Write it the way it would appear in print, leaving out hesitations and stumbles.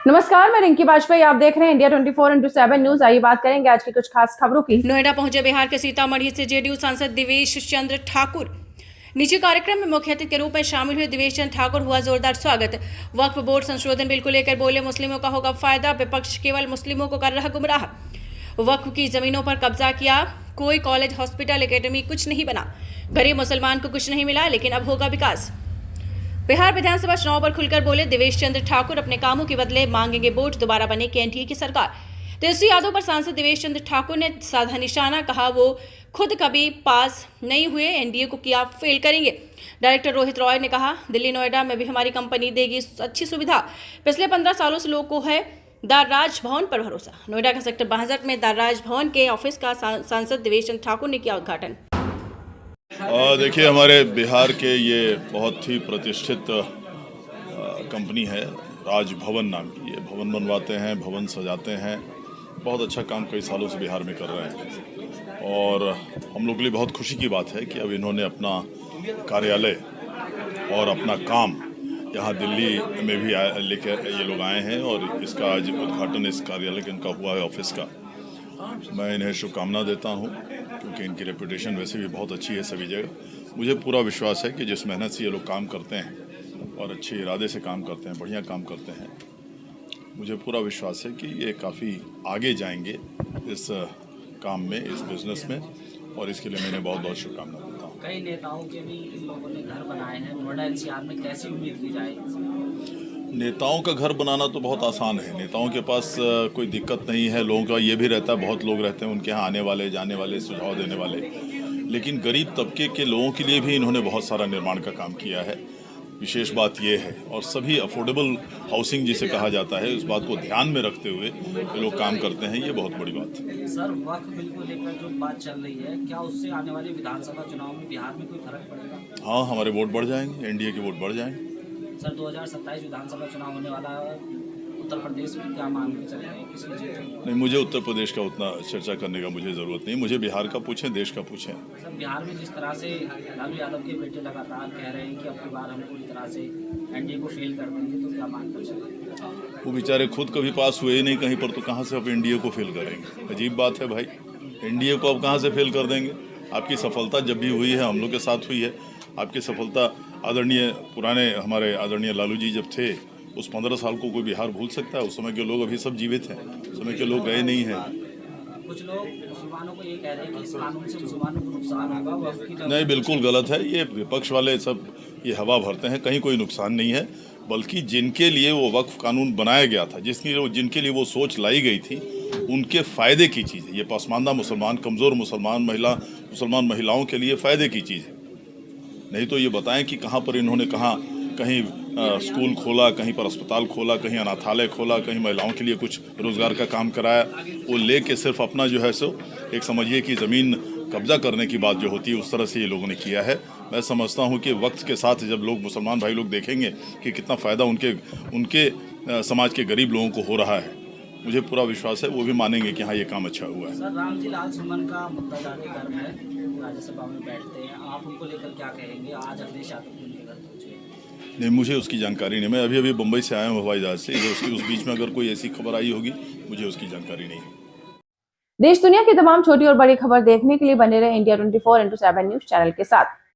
नमस्कार, मैं रिंकी बाजपेयी। आप देख रहे हैं इंडिया 24/7 न्यूज। आइए बात करेंगे आज की कुछ खास खबरों की। नोएडा पहुंचे बिहार के सीतामढ़ी से जेडीयू सांसद देवेश चंद्र ठाकुर। निजी कार्यक्रम में मुख्य अतिथि के रूप में शामिल हुए देवेश चंद्र ठाकुर हुआ जोरदार स्वागत। वक्फ बोर्ड संशोधन बिल को लेकर बोले, मुस्लिमों का होगा फायदा, विपक्ष केवल मुस्लिमों को कर रहा गुमराह। वक्फ की जमीनों पर कब्जा किया, कोई कॉलेज, हॉस्पिटल, एकेडमी कुछ नहीं बना। गरीब मुसलमान को कुछ नहीं मिला, लेकिन अब होगा विकास। बिहार विधानसभा चुनाव पर खुलकर बोले देवेश चंद्र ठाकुर, अपने कामों के बदले मांगेंगे वोट, दोबारा बनेगी एनडीए की सरकार। तेजस्वी यादव पर सांसद देवेश चंद्र ठाकुर ने साधा निशाना, कहा वो खुद कभी पास नहीं हुए, एनडीए को किया फेल करेंगे। डायरेक्टर रोहित रॉय ने कहा, दिल्ली नोएडा में भी हमारी कंपनी देगी अच्छी सुविधा। पिछले 15 सालों से लोगों को है दारराज भवन पर भरोसा। नोएडा का सेक्टर 62 में दारराज भवन के ऑफिस का सांसद देवेश चंद्र ठाकुर ने किया उद्घाटन। देखिए, हमारे बिहार के ये बहुत ही प्रतिष्ठित कंपनी है, राजभवन नाम की। ये भवन बनवाते हैं, भवन सजाते हैं, बहुत अच्छा काम कई सालों से बिहार में कर रहे हैं। और हम लोग के लिए बहुत खुशी की बात है कि अब इन्होंने अपना कार्यालय और अपना काम यहाँ दिल्ली में भी लेकर ये लोग आए हैं और इसका आज उद्घाटन इस कार्यालय का इनका हुआ है, ऑफिस का। मैं इन्हें शुभकामना देता हूँ क्योंकि इनकी रेपुटेशन वैसे भी बहुत अच्छी है सभी जगह। मुझे पूरा विश्वास है कि जिस मेहनत से ये लोग काम करते हैं और अच्छे इरादे से काम करते हैं, बढ़िया काम करते हैं, मुझे पूरा विश्वास है कि ये काफ़ी आगे जाएंगे इस काम में, इस बिज़नेस में, और इसके लिए मैंने बहुत बहुत शुभकामना देता हूँ। कई नेताओं के भी इन लोगों ने घर बनाए हैं, नोएडा एनसीआर में कैसी उम्मीद की जाए? नेताओं का घर बनाना तो बहुत आसान है। नेताओं के पास कोई दिक्कत नहीं है। लोगों का ये भी रहता है, बहुत लोग रहते हैं उनके यहाँ आने वाले, जाने वाले, सुझाव देने वाले। लेकिन गरीब तबके के लोगों के लिए भी इन्होंने बहुत सारा निर्माण का काम किया है। विशेष बात ये है, और सभी अफोर्डेबल हाउसिंग जिसे कहा जाता है, उस बात को ध्यान में रखते हुए ये लोग काम करते हैं। ये बहुत बड़ी बात है। सर, वक्फ बिल को लेकर जो बात चल रही है, क्या उससे आने वाले विधानसभा चुनाव में बिहार में कोई फर्क पड़ेगा? हाँ, हमारे वोट बढ़ जाएंगे, एनडीए के वोट बढ़ जाएंगे। सर, 2027 विधानसभा चुनाव होने वाला है, उत्तर प्रदेश में क्या मान के चल रहे हैं, किसी जीत? नहीं, मुझे उत्तर प्रदेश का उतना चर्चा करने का मुझे ज़रूरत नहीं। मुझे बिहार का पूछें, देश का पूछें। सर, बिहार में जिस तरह से लालू यादव के बेटे लगातार कह रहे हैं कि अब की बार हम पूरी तरह से एनडीए को फेल कर देंगे, तो क्या मान कर चलेंगे? वो बेचारे खुद कभी पास हुए ही नहीं कहीं पर, तो कहाँ से अब एनडीए को फेल करेंगे? अजीब बात है भाई, एनडीए को अब कहाँ से फेल कर देंगे? आपकी सफलता जब भी हुई है, हम लोग के साथ हुई है। आपकी सफलता आदरणीय पुराने हमारे आदरणीय लालू जी जब थे, उस 15 साल को कोई बिहार भूल सकता है? उस समय के लोग अभी सब जीवित हैं, उस समय के लोग गए नहीं हैं। कुछ लोग मुसलमानों को ये कह रहे हैं कि इस कानून से मुसलमानों को नुकसान होगा, वक्फ की नहीं, बिल्कुल गलत है। ये विपक्ष वाले सब ये हवा भरते हैं, कहीं कोई नुकसान नहीं है। बल्कि जिनके लिए वो वक्फ कानून बनाया गया था, जिनके लिए वो सोच लाई गई थी, उनके फ़ायदे की चीज़ है। ये पसमानदा मुसलमान, कमज़ोर मुसलमान महिलाओं के लिए फ़ायदे की चीज़ है। नहीं तो ये बताएं कि कहाँ पर इन्होंने कहीं स्कूल खोला, कहीं पर अस्पताल खोला, कहीं अनाथालय खोला, कहीं महिलाओं के लिए कुछ रोज़गार का काम कराया। वो लेके सिर्फ अपना जो है सो एक समझिए कि ज़मीन कब्जा करने की बात जो होती है, उस तरह से ये लोगों ने किया है। मैं समझता हूँ कि वक्त के साथ जब लोग, मुसलमान भाई लोग देखेंगे कि कितना फ़ायदा उनके समाज के गरीब लोगों को हो रहा है, मुझे पूरा विश्वास है वो भी मानेंगे कि हाँ, ये काम अच्छा हुआ है। सर, रामजी लाल सुमन का मुद्दा जाने घर में राज्यसभा में बैठते हैं, आप उनको लेकर क्या कहेंगे? आज अखिलेश यादव उनके घर पहुंचे। नहीं, मुझे उसकी जानकारी नहीं। मैं अभी मुंबई से आया हूँ हवाई जहाज से। उस बीच में अगर कोई ऐसी खबर आई होगी, मुझे उसकी जानकारी नहीं है। देश दुनिया की तमाम छोटी और बड़ी खबर देखने के लिए बने रहे इंडिया 24/7 न्यूज चैनल के साथ।